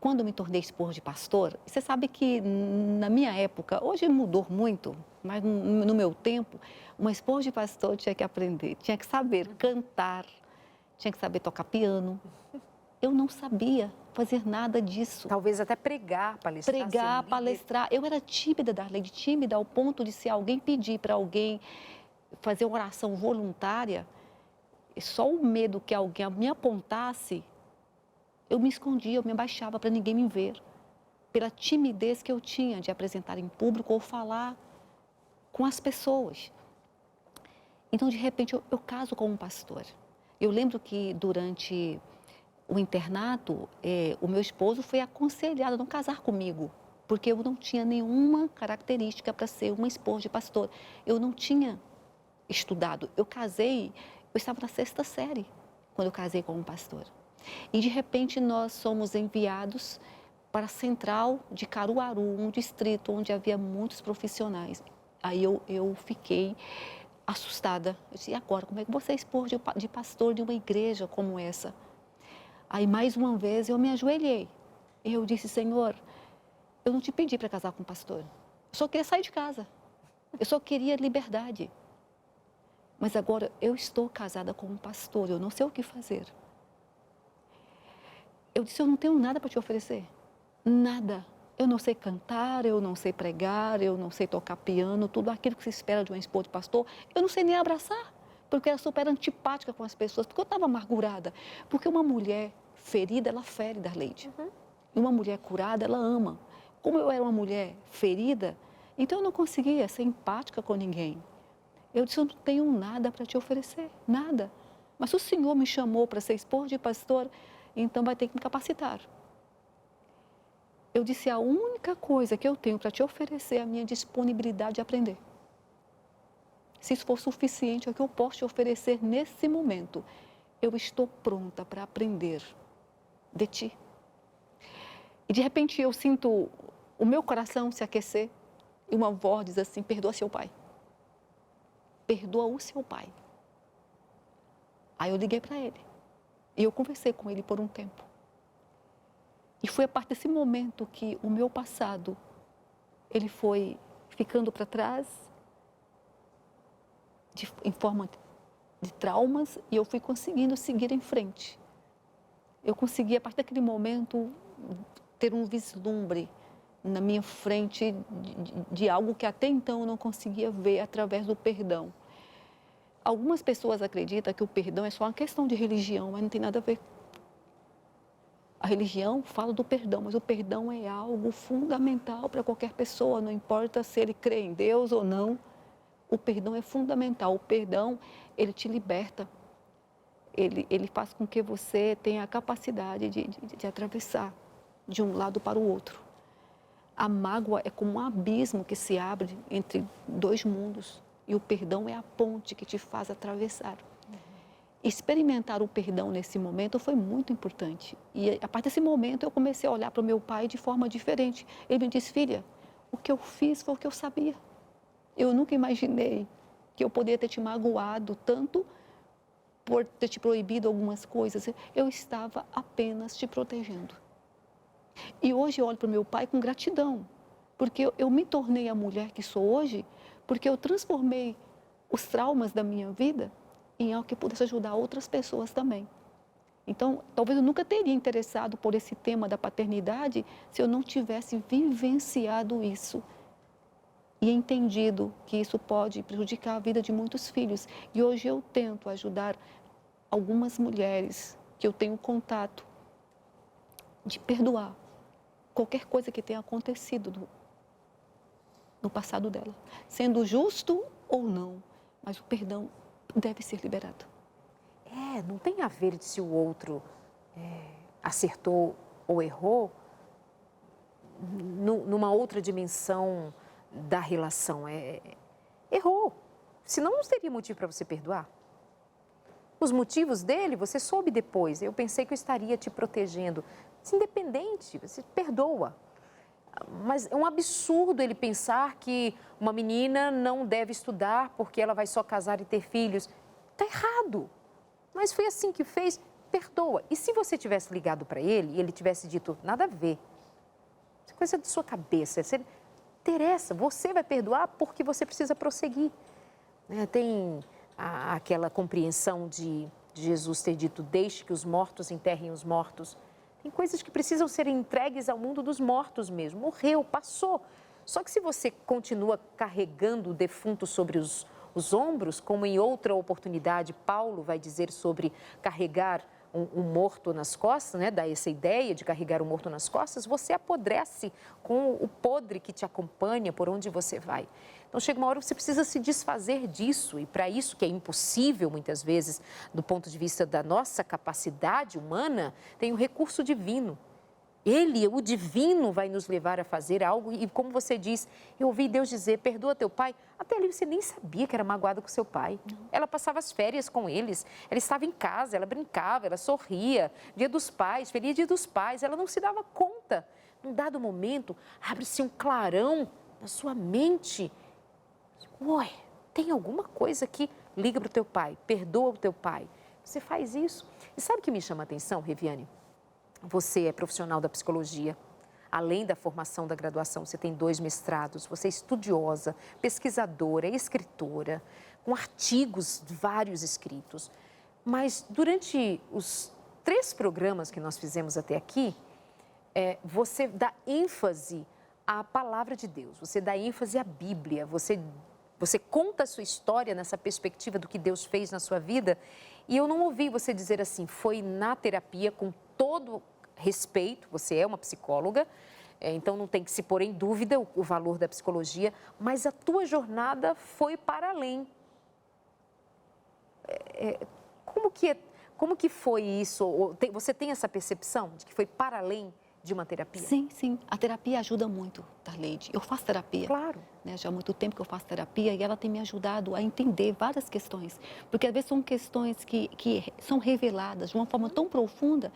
Quando eu me tornei esposa de pastor, você sabe que na minha época, hoje mudou muito, mas no meu tempo, uma esposa de pastor tinha que aprender, tinha que saber cantar, tinha que saber tocar piano. Eu não sabia fazer nada disso. Talvez até pregar, palestrar. Pregar, palestrar. Eu era tímida, Darlene, tímida ao ponto de se alguém pedir para alguém fazer uma oração voluntária, só o medo que alguém me apontasse, eu me escondia, eu me abaixava para ninguém me ver. Pela timidez que eu tinha de apresentar em público ou falar com as pessoas. Então, de repente, eu caso com um pastor. Eu lembro que durante o internato, o meu esposo foi aconselhado a não casar comigo, porque eu não tinha nenhuma característica para ser uma esposa de pastor. Eu não tinha estudado. Eu casei, eu estava na 6ª série, quando eu casei com um pastor. E, de repente, nós somos enviados para a central de Caruaru, um distrito onde havia muitos profissionais. Aí eu fiquei assustada. Eu disse, e agora, como é que você é esposa de pastor de uma igreja como essa? Aí, mais uma vez, eu me ajoelhei. E eu disse, Senhor, eu não te pedi para casar com um pastor. Eu só queria sair de casa. Eu só queria liberdade. Mas agora eu estou casada com um pastor, eu não sei o que fazer. Eu disse, eu não tenho nada para te oferecer. Nada. Eu não sei cantar, eu não sei pregar, eu não sei tocar piano, tudo aquilo que se espera de uma esposa de pastor, eu não sei nem abraçar. Porque eu era super antipática com as pessoas, porque eu estava amargurada. Porque uma mulher ferida, ela fere, Darleide. E uma mulher curada, ela ama. Como eu era uma mulher ferida, então eu não conseguia ser empática com ninguém. Eu disse, eu não tenho nada para te oferecer, nada. Mas se o Senhor me chamou para ser esposa de pastor, então vai ter que me capacitar. Eu disse, a única coisa que eu tenho para te oferecer é a minha disponibilidade de aprender. Se isso for suficiente, é o que eu posso te oferecer nesse momento. Eu estou pronta para aprender de ti. E de repente eu sinto o meu coração se aquecer e uma voz diz assim: perdoa seu pai. Perdoa o seu pai. Aí eu liguei para ele e eu conversei com ele por um tempo. E foi a partir desse momento que o meu passado, ele foi ficando para trás em forma de traumas e eu fui conseguindo seguir em frente. Eu consegui, a partir daquele momento, ter um vislumbre na minha frente de algo que até então eu não conseguia ver através do perdão. Algumas pessoas acreditam que o perdão é só uma questão de religião, mas não tem nada a ver. A religião fala do perdão, mas o perdão é algo fundamental para qualquer pessoa, não importa se ele crê em Deus ou não. O perdão é fundamental. O perdão, ele te liberta. Ele faz com que você tenha a capacidade de atravessar de um lado para o outro. A mágoa é como um abismo que se abre entre dois mundos. E o perdão é a ponte que te faz atravessar. Experimentar o perdão nesse momento foi muito importante. E a partir desse momento eu comecei a olhar para o meu pai de forma diferente. Ele me disse: filha, o que eu fiz foi o que eu sabia. Eu nunca imaginei que eu poderia ter te magoado tanto por ter te proibido algumas coisas. Eu estava apenas te protegendo. E hoje eu olho para o meu pai com gratidão, porque eu me tornei a mulher que sou hoje, porque eu transformei os traumas da minha vida em algo que pudesse ajudar outras pessoas também. Então, talvez eu nunca teria interessado por esse tema da paternidade se eu não tivesse vivenciado isso e entendido que isso pode prejudicar a vida de muitos filhos. E hoje eu tento ajudar algumas mulheres que eu tenho contato de perdoar qualquer coisa que tenha acontecido no passado dela, sendo justo ou não, mas o perdão deve ser liberado. Não tem a ver se o outro acertou ou errou numa outra dimensão da relação. Errou, senão não teria motivo para você perdoar. Os motivos dele você soube depois. Eu pensei que eu estaria te protegendo. Independente, você perdoa. Mas é um absurdo ele pensar que uma menina não deve estudar porque ela vai só casar e ter filhos. Está errado. Mas foi assim que fez, perdoa. E se você tivesse ligado para ele e ele tivesse dito, nada a ver, isso é coisa de sua cabeça, você interessa, você vai perdoar porque você precisa prosseguir. Tem aquela compreensão de Jesus ter dito, deixe que os mortos enterrem os mortos. Tem coisas que precisam ser entregues ao mundo dos mortos mesmo. Morreu, passou. Só que se você continua carregando o defunto sobre os ombros, como em outra oportunidade Paulo vai dizer sobre carregar um morto nas costas, né? Dá essa ideia de carregar um morto nas costas, você apodrece com o podre que te acompanha por onde você vai. Então chega uma hora que você precisa se desfazer disso e para isso que é impossível muitas vezes do ponto de vista da nossa capacidade humana, tem o recurso divino. Ele, o divino, vai nos levar a fazer algo e como você diz, eu ouvi Deus dizer, perdoa teu pai. Até ali você nem sabia que era magoada com seu pai. Ela passava as férias com eles, ela estava em casa, ela brincava, ela sorria. Dia dos pais, feliz dia dos pais, ela não se dava conta. Num dado momento, abre-se um clarão na sua mente. Ué, tem alguma coisa que liga para o teu pai, perdoa o teu pai. Você faz isso. E sabe o que me chama a atenção, Reviane? Você é profissional da psicologia, além da formação da graduação, você tem 2 mestrados, você é estudiosa, pesquisadora, escritora, com artigos vários escritos. Mas durante os 3 programas que nós fizemos até aqui, você dá ênfase à palavra de Deus, você dá ênfase à Bíblia, você conta a sua história nessa perspectiva do que Deus fez na sua vida. E eu não ouvi você dizer assim, foi na terapia com todo respeito, você é uma psicóloga, então não tem que se pôr em dúvida o valor da psicologia, mas a tua jornada foi para além. Como que foi isso? Você tem essa percepção de que foi para além de uma terapia? Sim, sim. A terapia ajuda muito, Darleide. Eu faço terapia. Claro. Né? Já há muito tempo que eu faço terapia e ela tem me ajudado a entender várias questões. Porque às vezes são questões que são reveladas de uma forma tão profunda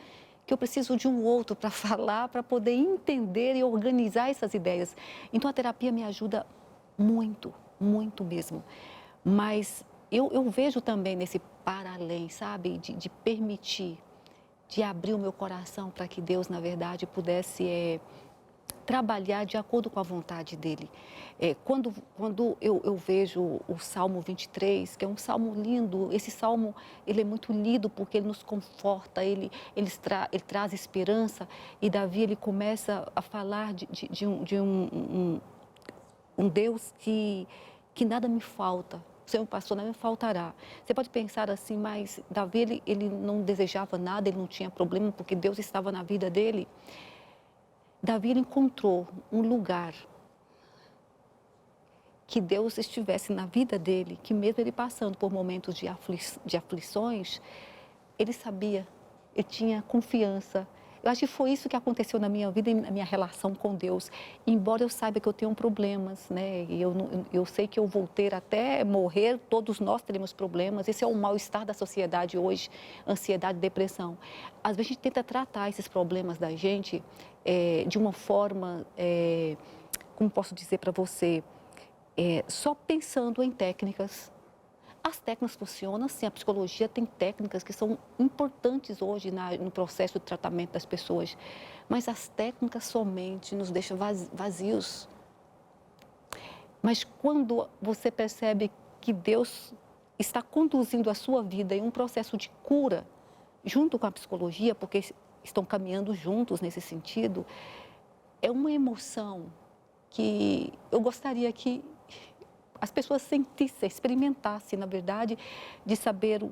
que eu preciso de um outro para falar, para poder entender e organizar essas ideias. Então a terapia me ajuda muito, muito mesmo. Mas eu vejo também nesse para além, sabe, de permitir, de abrir o meu coração para que Deus, na verdade, pudesse trabalhar de acordo com a vontade dEle. Quando eu vejo o Salmo 23, que é um salmo lindo, esse salmo ele é muito lido porque ele nos conforta, ele traz esperança, e Davi ele começa a falar de um Deus que nada me falta. O Senhor pastor, nada me faltará. Você pode pensar assim, mas Davi, ele não desejava nada, ele não tinha problema, porque Deus estava na vida dele. Davi ele encontrou um lugar que Deus estivesse na vida dele, que mesmo ele passando por momentos de aflições, ele sabia, ele tinha confiança. Eu acho que foi isso que aconteceu na minha vida e na minha relação com Deus. Embora eu saiba que eu tenho problemas, né? E eu sei que eu vou ter até morrer, todos nós teremos problemas. Esse é o mal-estar da sociedade hoje, ansiedade, depressão. Às vezes a gente tenta tratar esses problemas da gente de uma forma, como posso dizer para você, só pensando em técnicas. As técnicas funcionam, sim, a psicologia tem técnicas que são importantes hoje no processo de tratamento das pessoas, mas as técnicas somente nos deixam vazios. Mas quando você percebe que Deus está conduzindo a sua vida em um processo de cura, junto com a psicologia, porque estão caminhando juntos nesse sentido, é uma emoção que eu gostaria que as pessoas sentissem, experimentassem, na verdade, de saber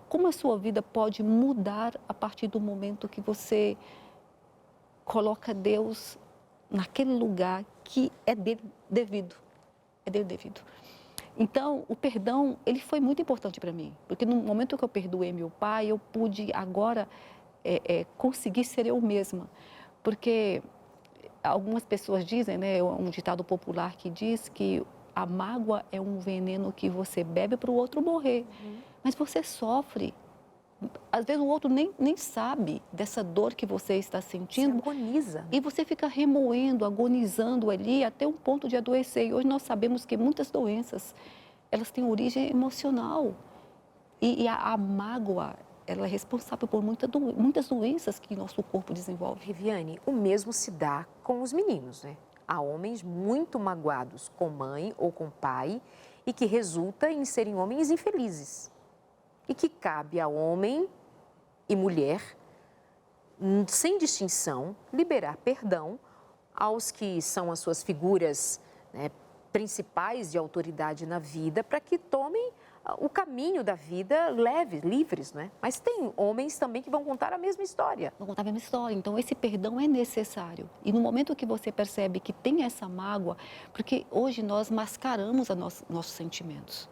como a sua vida pode mudar a partir do momento que você coloca Deus naquele lugar que é dele devido. É dele devido. Então, o perdão, ele foi muito importante para mim, porque no momento que eu perdoei meu pai, eu pude agora conseguir ser eu mesma, porque algumas pessoas dizem, né, um ditado popular que diz que a mágoa é um veneno que você bebe para o outro morrer. Mas você sofre. Às vezes o outro nem sabe dessa dor que você está sentindo. Você agoniza. E você fica remoendo, agonizando ali até um ponto de adoecer. E hoje nós sabemos que muitas doenças, elas têm origem emocional. E a mágoa, ela é responsável por muitas doenças que nosso corpo desenvolve. Viviane, o mesmo se dá com os meninos, né? Há homens muito magoados com mãe ou com pai e que resulta em serem homens infelizes. E que cabe a homem e mulher, sem distinção, liberar perdão aos que são as suas figuras, né, principais de autoridade na vida, para que tomem o caminho da vida livres, né? Mas tem homens também que vão contar a mesma história. Vão contar a mesma história. Então, esse perdão é necessário. E no momento que você percebe que tem essa mágoa, porque hoje nós mascaramos nossos sentimentos.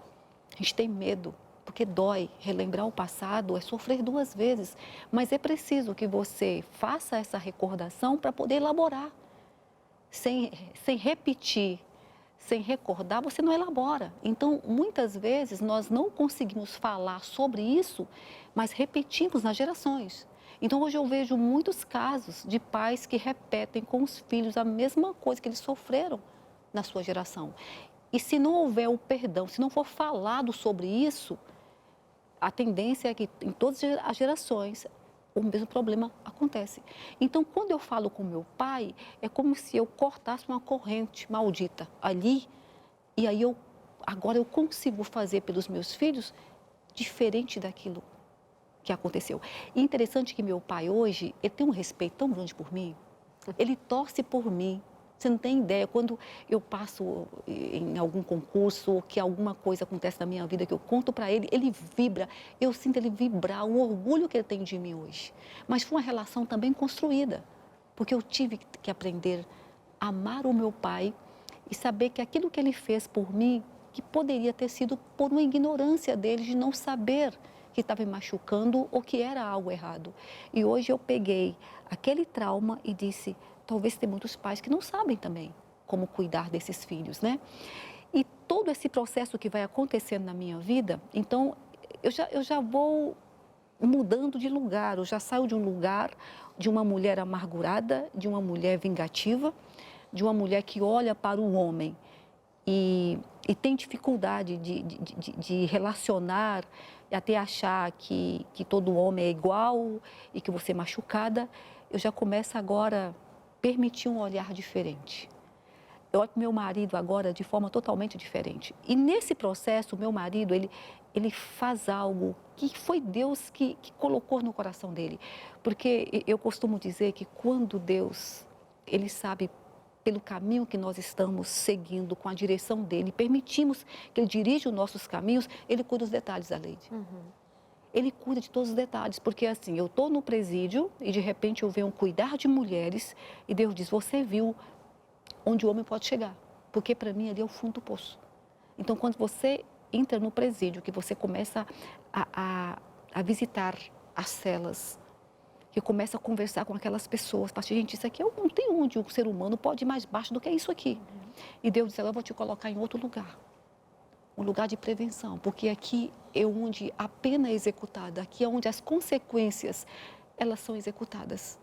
A gente tem medo, porque dói. Relembrar o passado é sofrer duas vezes. Mas é preciso que você faça essa recordação para poder elaborar. Sem repetir, sem recordar, você não elabora. Então, muitas vezes, nós não conseguimos falar sobre isso, mas repetimos nas gerações. Então, hoje eu vejo muitos casos de pais que repetem com os filhos a mesma coisa que eles sofreram na sua geração. E se não houver o perdão, se não for falado sobre isso, a tendência é que em todas as gerações o mesmo problema acontece. Então, quando eu falo com meu pai, é como se eu cortasse uma corrente maldita ali, e aí agora eu consigo fazer pelos meus filhos diferente daquilo que aconteceu. E interessante que meu pai hoje, ele tem um respeito tão grande por mim, ele torce por mim. Você não tem ideia, quando eu passo em algum concurso ou que alguma coisa acontece na minha vida que eu conto para ele, ele vibra, eu sinto ele vibrar, o orgulho que ele tem de mim hoje. Mas foi uma relação também construída, porque eu tive que aprender a amar o meu pai e saber que aquilo que ele fez por mim, que poderia ter sido por uma ignorância dele de não saber que estava me machucando ou que era algo errado. E hoje eu peguei aquele trauma e disse, talvez tem muitos pais que não sabem também como cuidar desses filhos, né? E todo esse processo que vai acontecendo na minha vida, então eu já vou mudando de lugar, eu já saio de um lugar de uma mulher amargurada, de uma mulher vingativa, de uma mulher que olha para o homem e tem dificuldade de relacionar e até achar que todo homem é igual e que você é machucada. Eu já começo agora a permitir um olhar diferente. Eu olho para o meu marido agora de forma totalmente diferente. E nesse processo, o meu marido, ele faz algo que foi Deus que colocou no coração dele. Porque eu costumo dizer que quando Deus, ele sabe pelo caminho que nós estamos seguindo, com a direção dele, permitimos que ele dirija os nossos caminhos, ele cuida dos detalhes, Aleide. Ele cuida de todos os detalhes, porque assim, eu estou no presídio e de repente eu venho cuidar de mulheres e Deus diz, você viu onde o homem pode chegar, porque para mim ali é o fundo do poço. Então, quando você entra no presídio, que você começa a visitar as celas, que começa a conversar com aquelas pessoas, fala, gente, isso aqui não tem onde o ser humano pode ir mais baixo do que isso aqui. E Deus diz, eu vou te colocar em outro lugar, um lugar de prevenção, porque aqui é onde a pena é executada, aqui é onde as consequências, elas são executadas.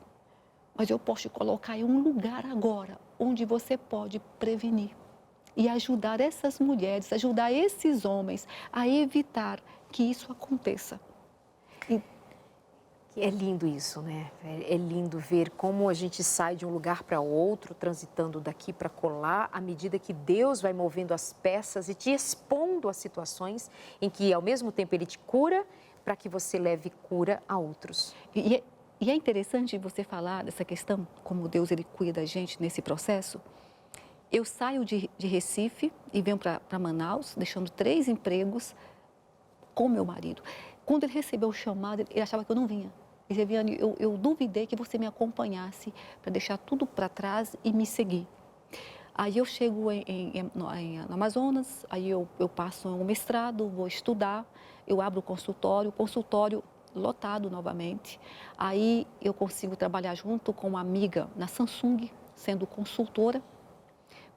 Mas eu posso te colocar em um lugar agora, onde você pode prevenir e ajudar essas mulheres, ajudar esses homens a evitar que isso aconteça. É lindo isso, né? É lindo ver como a gente sai de um lugar para outro, transitando daqui para colar, à medida que Deus vai movendo as peças e te expondo a situações em que, ao mesmo tempo, Ele te cura, para que você leve cura a outros. E é interessante você falar dessa questão, como Deus ele cuida da gente nesse processo. Eu saio de Recife e venho para Manaus, deixando 3 empregos com meu marido. Quando ele recebeu o chamado, ele achava que eu não vinha. Ele disse, Viane, eu duvidei que você me acompanhasse para deixar tudo para trás e me seguir. Aí eu chego no Amazonas, aí eu passo um mestrado, vou estudar, eu abro o consultório lotado novamente. Aí eu consigo trabalhar junto com uma amiga na Samsung, sendo consultora.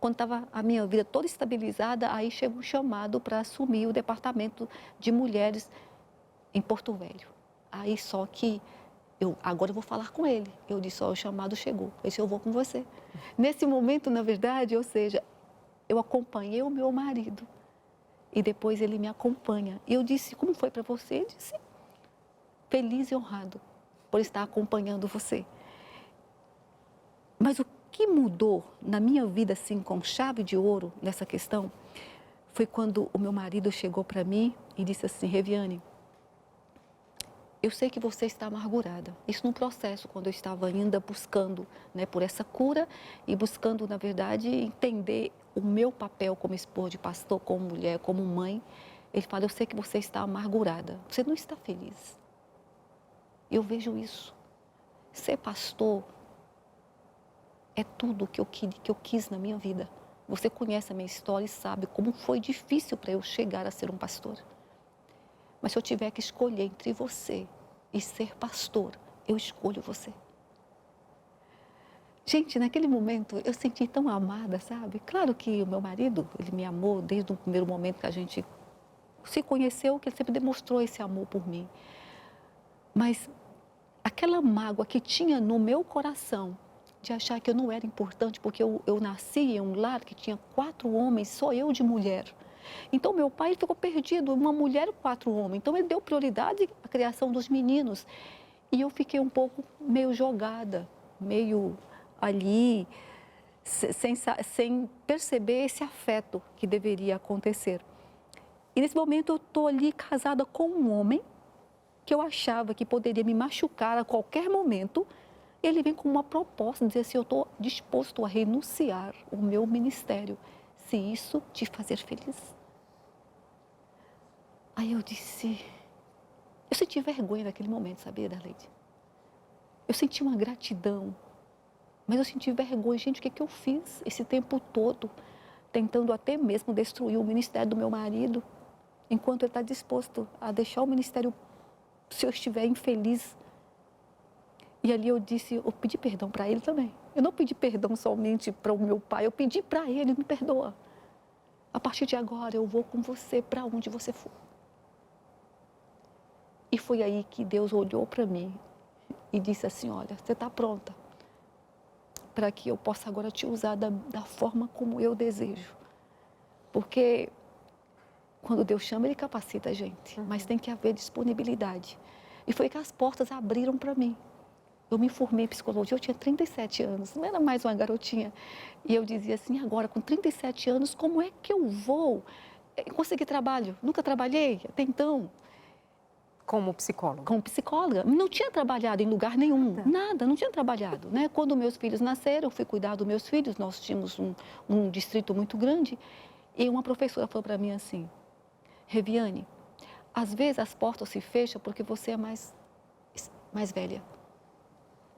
Quando estava a minha vida toda estabilizada, aí chega um chamado para assumir o departamento de mulheres em Porto Velho. Aí só que agora eu vou falar com ele. Eu disse, o chamado chegou, eu disse, eu vou com você. Nesse momento, na verdade, ou seja, eu acompanhei o meu marido e depois ele me acompanha. E eu disse, como foi para você? Ele disse, feliz e honrado por estar acompanhando você. Mas o que mudou na minha vida, assim, com chave de ouro nessa questão, foi quando o meu marido chegou para mim e disse assim, Reviane, eu sei que você está amargurada. Isso num processo, quando eu estava ainda buscando, né, por essa cura e buscando, na verdade, entender o meu papel como esposa de pastor, como mulher, como mãe. Ele fala, eu sei que você está amargurada, você não está feliz. Eu vejo isso. Ser pastor é tudo que eu quis na minha vida. Você conhece a minha história e sabe como foi difícil para eu chegar a ser um pastor. Mas se eu tiver que escolher entre você e ser pastor, eu escolho você. Gente, naquele momento eu senti tão amada, sabe? Claro que o meu marido, ele me amou desde o primeiro momento que a gente se conheceu, que ele sempre demonstrou esse amor por mim. Mas aquela mágoa que tinha no meu coração, de achar que eu não era importante, porque eu nasci em um lar que tinha 4 homens, só eu de mulher. Então, meu pai ficou perdido, uma mulher e 4 homens. Então, ele deu prioridade à criação dos meninos. E eu fiquei um pouco meio jogada, meio ali, sem perceber esse afeto que deveria acontecer. E nesse momento, eu estou ali casada com um homem que eu achava que poderia me machucar a qualquer momento. Ele vem com uma proposta, dizer assim, eu estou disposto a renunciar o meu ministério, se isso te fazer feliz. Aí eu disse, eu senti vergonha naquele momento, sabia, Darleide? Eu senti uma gratidão, mas eu senti vergonha. Gente, o que eu fiz esse tempo todo, tentando até mesmo destruir o ministério do meu marido, enquanto ele está disposto a deixar o ministério se eu estiver infeliz. E ali eu pedi perdão para ele também. Eu não pedi perdão somente para o meu pai, eu pedi para ele, me perdoa. A partir de agora eu vou com você para onde você for. E foi aí que Deus olhou para mim e disse assim, olha, você está pronta para que eu possa agora te usar da forma como eu desejo. Porque quando Deus chama, Ele capacita a gente, mas tem que haver disponibilidade. E foi que as portas abriram para mim. Eu me formei em psicologia, eu tinha 37 anos, não era mais uma garotinha. E eu dizia assim, agora com 37 anos, como é que eu vou conseguir trabalho? Nunca trabalhei até então. Como psicóloga? Como psicóloga. Não tinha trabalhado em lugar nenhum, nada, não tinha trabalhado. Né? Quando meus filhos nasceram, eu fui cuidar dos meus filhos, nós tínhamos um distrito muito grande. E uma professora falou para mim assim, Reviane, às vezes as portas se fecham porque você é mais velha.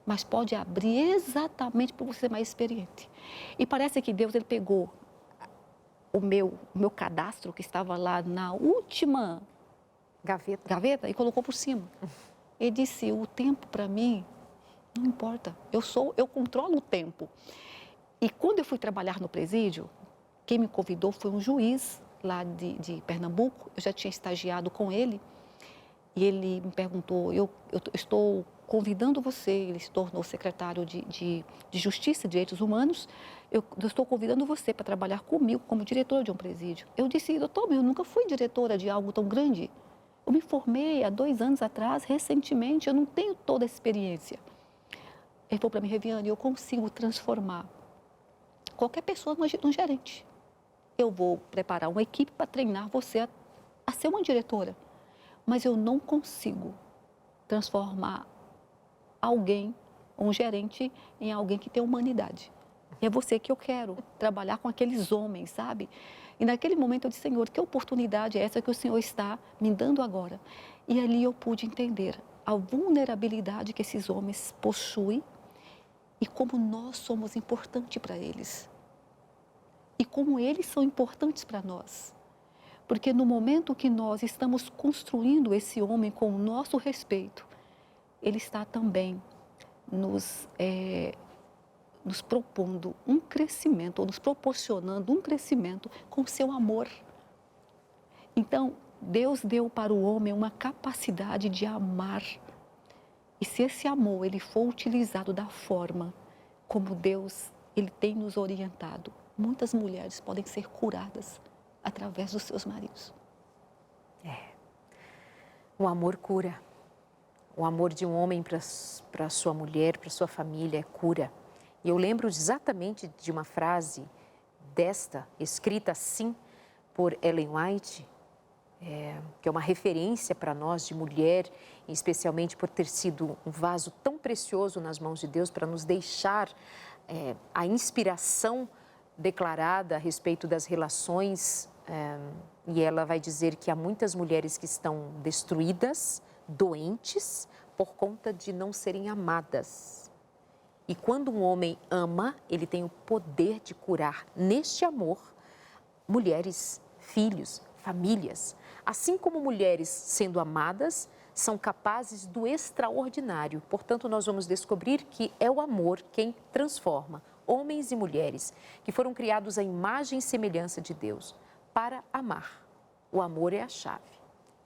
Mas pode abrir exatamente por você ser mais experiente. E parece que Deus ele pegou o meu cadastro, que estava lá na última gaveta e colocou por cima. Ele disse, o tempo para mim não importa, eu controlo o tempo. E quando eu fui trabalhar no presídio, quem me convidou foi um juiz lá de Pernambuco, eu já tinha estagiado com ele, e ele me perguntou, eu estou convidando você, ele se tornou secretário de Justiça e Direitos Humanos, eu estou convidando você para trabalhar comigo como diretora de um presídio. Eu disse, doutor, eu nunca fui diretora de algo tão grande. Eu me formei há 2 anos atrás, recentemente, eu não tenho toda a experiência. Ele falou para mim, Reviane, eu consigo transformar qualquer pessoa num gerente. Eu vou preparar uma equipe para treinar você a ser uma diretora. Mas eu não consigo transformar alguém, um gerente, em alguém que tem humanidade. E é você que eu quero trabalhar com aqueles homens, sabe? E naquele momento eu disse, Senhor, que oportunidade é essa que o Senhor está me dando agora? E ali eu pude entender a vulnerabilidade que esses homens possuem e como nós somos importantes para eles. E como eles são importantes para nós. Porque no momento que nós estamos construindo esse homem com o nosso respeito, ele está também nos propondo um crescimento, ou nos proporcionando um crescimento com o seu amor. Então, Deus deu para o homem uma capacidade de amar. E se esse amor ele for utilizado da forma como Deus ele tem nos orientado, muitas mulheres podem ser curadas através dos seus maridos. O amor cura. O amor de um homem para sua mulher, para sua família, cura. E eu lembro exatamente de uma frase desta, escrita assim por Ellen White, que é uma referência para nós de mulher, especialmente por ter sido um vaso tão precioso nas mãos de Deus para nos deixar a inspiração declarada a respeito das relações. E ela vai dizer que há muitas mulheres que estão destruídas, doentes, por conta de não serem amadas. E quando um homem ama, ele tem o poder de curar neste amor mulheres, filhos, famílias. Assim como mulheres sendo amadas são capazes do extraordinário. Portanto, nós vamos descobrir que é o amor quem transforma homens e mulheres que foram criados à imagem e semelhança de Deus para amar. O amor é a chave.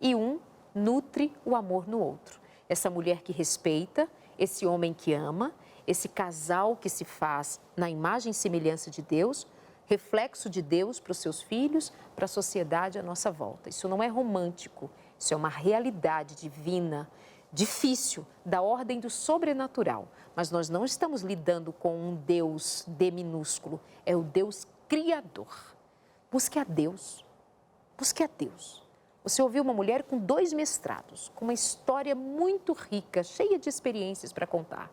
E um nutre o amor no outro. Essa mulher que respeita, esse homem que ama, esse casal que se faz na imagem e semelhança de Deus, reflexo de Deus para os seus filhos, para a sociedade à nossa volta. Isso não é romântico, isso é uma realidade divina, difícil, da ordem do sobrenatural. Mas nós não estamos lidando com um Deus D minúsculo, é o Deus Criador. Busque a Deus, busque a Deus. Você ouviu uma mulher com 2 mestrados, com uma história muito rica, cheia de experiências para contar.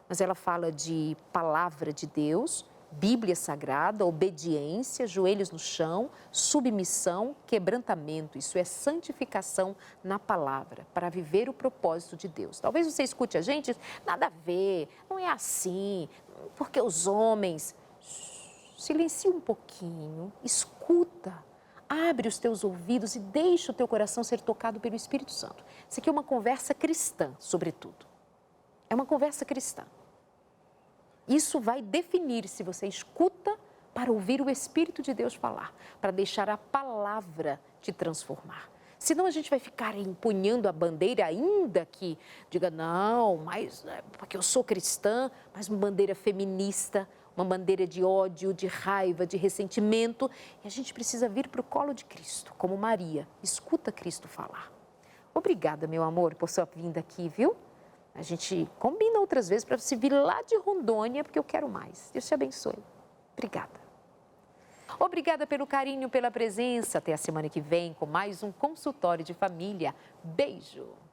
Mas ela fala de palavra de Deus, Bíblia Sagrada, obediência, joelhos no chão, submissão, quebrantamento. Isso é santificação na palavra, para viver o propósito de Deus. Talvez você escute a gente, nada a ver, não é assim, porque os homens... Silencie um pouquinho, escuta Abre os teus ouvidos e deixa o teu coração ser tocado pelo Espírito Santo. Isso aqui é uma conversa cristã, sobretudo. É uma conversa cristã. Isso vai definir se você escuta para ouvir o Espírito de Deus falar, para deixar a palavra te transformar. Senão a gente vai ficar empunhando a bandeira, ainda que diga, não, mas porque eu sou cristã, mas uma bandeira feminista, uma bandeira de ódio, de raiva, de ressentimento. E a gente precisa vir para o colo de Cristo, como Maria. Escuta Cristo falar. Obrigada, meu amor, por sua vinda aqui, viu? A gente combina outras vezes para você vir lá de Rondônia, porque eu quero mais. Deus te abençoe. Obrigada. Obrigada pelo carinho, pela presença. Até a semana que vem com mais um consultório de família. Beijo!